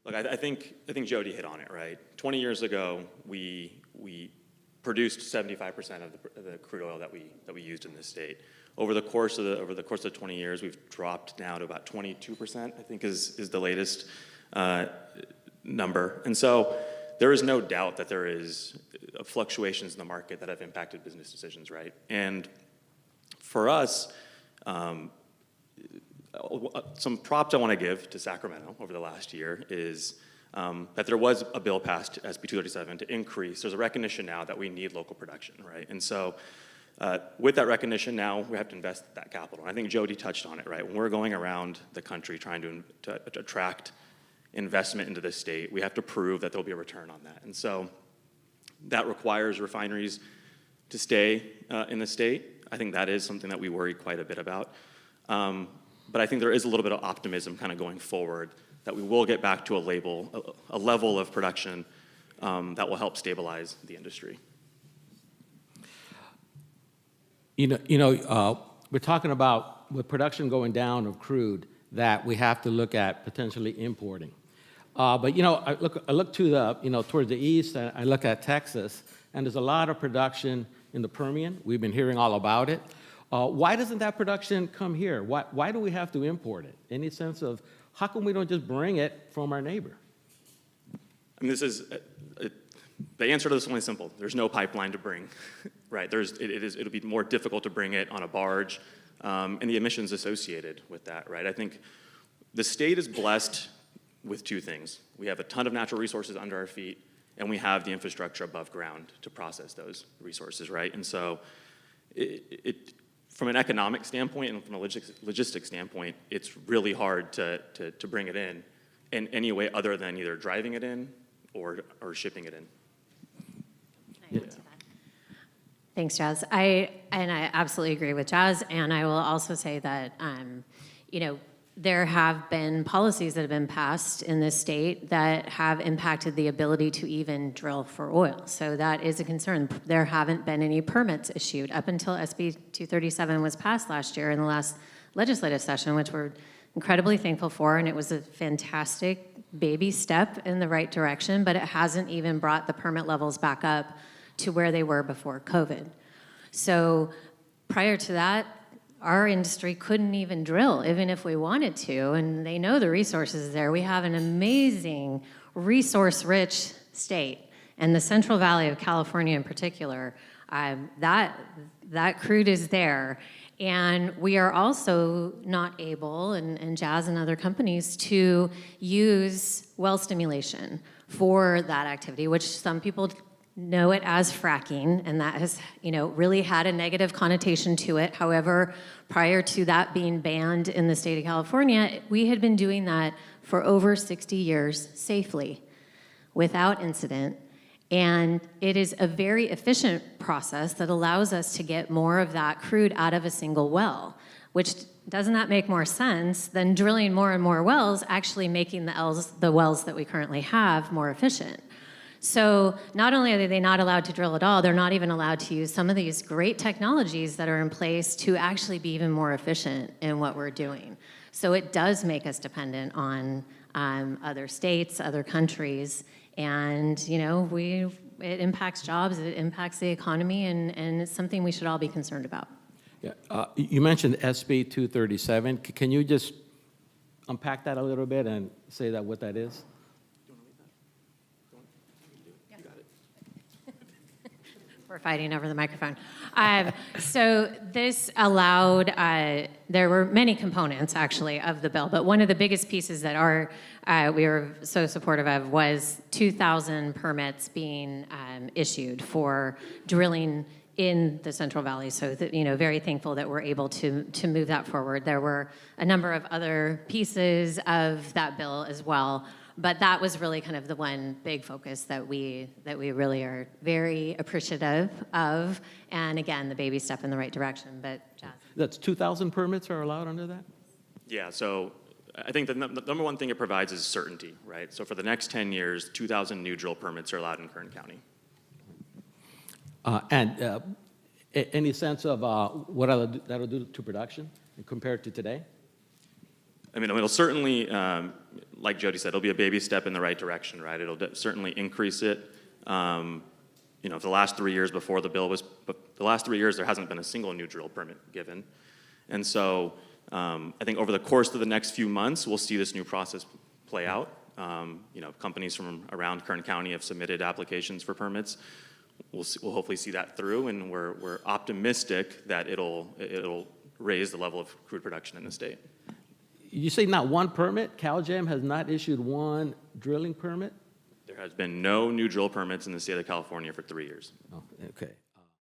Look, I think Jodie hit on it, right? 20 years ago, we produced 75% of the crude oil that we used in this state. Over the course of 20 years, we've dropped now to about 22%, I think is the latest number. And so there is no doubt that there is fluctuations in the market that have impacted business decisions, right? And for us, some props I want to give to Sacramento over the last year is that there was a bill passed, SB 237, to increase. There's a recognition now that we need local production, right? And so with that recognition now, we have to invest that capital. And I think Jodie touched on it, right? When we're going around the country trying to attract investment into this state, we have to prove that there'll be a return on that. And so that requires refineries to stay in the state. I think that is something that we worry quite a bit about. But I think there is a little bit of optimism kind of going forward that we will get back to a level of production that will help stabilize the industry. We're talking about with production going down of crude that we have to look at potentially importing. But I look to the towards the east, and I look at Texas, and there's a lot of production in the Permian. We've been hearing all about it. Why doesn't that production come here? Why do we have to import it? Any sense of how come we don't just bring it from our neighbor? I mean, the answer to this is only simple. There's no pipeline to bring, right? It'll be more difficult to bring it on a barge, and the emissions associated with that, right? I think the state is blessed with two things. We have a ton of natural resources under our feet, and we have the infrastructure above ground to process those resources, right? And so from an economic standpoint and from a logistics standpoint, it's really hard to bring it in any way other than either driving it in or shipping it in. Can I add to that? Thanks, Jazz. I absolutely agree with Jazz, and I will also say that there have been policies that have been passed in this state that have impacted the ability to even drill for oil. So that is a concern. There haven't been any permits issued up until SB 237 was passed last year in the last legislative session, which we're incredibly thankful for, and it was a fantastic baby step in the right direction, but it hasn't even brought the permit levels back up to where they were before COVID. So prior to that, our industry couldn't even drill, even if we wanted to, and they know the resources there. We have an amazing resource-rich state, and the Central Valley of California in particular, that crude is there. And we are also not able, and Jazz and other companies, to use well stimulation for that activity, which some people know it as fracking, and that has really had a negative connotation to it. However, prior to that being banned in the state of California, we had been doing that for over 60 years safely, without incident. And it is a very efficient process that allows us to get more of that crude out of a single well, which doesn't that make more sense than drilling more and more wells, actually making the wells that we currently have more efficient? So not only are they not allowed to drill at all, they're not even allowed to use some of these great technologies that are in place to actually be even more efficient in what we're doing. So it does make us dependent on other states, other countries, and it impacts jobs, it impacts the economy, and it's something we should all be concerned about. Yeah, you mentioned SB 237. Can you just unpack that a little bit and say that what that is? We're fighting over the microphone. So this allowed, there were many components actually of the bill, but one of the biggest pieces that we were so supportive of was 2,000 permits being issued for drilling in the Central Valley. So that, very thankful that we're able to move that forward. There were a number of other pieces of that bill as well. But that was really kind of the one big focus that we really are very appreciative of. And again, the baby step in the right direction. But Jazz. That's 2,000 permits are allowed under that? Yeah, so I think the number one thing it provides is certainty, right? So for the next 10 years, 2,000 new drill permits are allowed in Kern County. Any sense of what that'll do to production compared to today? I mean, it'll certainly, like Jody said, it'll be a baby step in the right direction, right? It'll certainly increase it. You know, for the last 3 years before the bill was, but the last 3 years, there hasn't been a single new drill permit given. And so I think over the course of the next few months, we'll see this new process play out. You know, companies from around Kern County have submitted applications for permits. We'll hopefully see that through, and we're optimistic that it'll raise the level of crude production in the state. You say not one permit? CalGEM has not issued one drilling permit? There has been no new drill permits in the state of California for 3 years. Oh, okay.